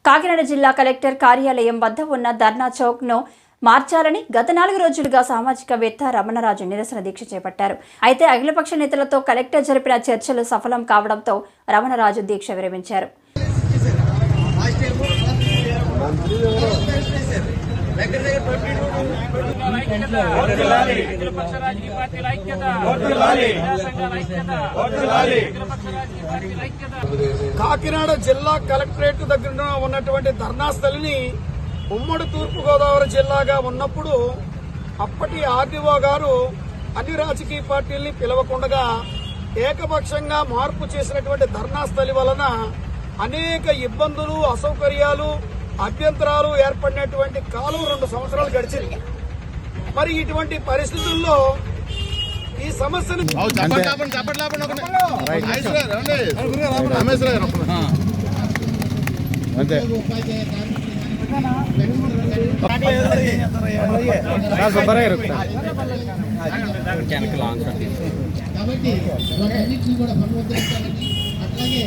కాకినాడ జిల్లా కలెక్టర్ కార్యాలయం వద్ద ఉన్న ధర్నా చౌక్ను మార్చాలని గత 4 రోజులుగా సామాజికవేత్త రమణరాజు నిరసన దీక్ష చేపట్టారు. అయితే అఖిలపక్ష నేతలతో కలెక్టర్ జరిపిన చర్చలు సఫలం కావడంతో రమణరాజు దీక్ష విరమించారు. కాకినాడ జిల్లా కలెక్టరేట్ దగ్గర ఉన్నటువంటి ధర్నా స్థలిని ఉమ్మడి తూర్పుగోదావరి జిల్లాగా ఉన్నప్పుడు అప్పటి ఆర్డీఓ గారు అన్ని రాజకీయ పార్టీల్ని పిలవకుండా ఏకపక్షంగా మార్పు చేసినటువంటి ధర్నా స్థలి వలన అనేక ఇబ్బందులు, అసౌకర్యాలు, అభ్యంతరాలు ఏర్పడినటువంటి కాలం 2 సంవత్సరాలు గడిచింది. మరి ఇటువంటి పరిస్థితుల్లో ఈ సమస్యను కాబట్టి వాటన్నిటిని కూడా భగవంతుడు అట్లాగే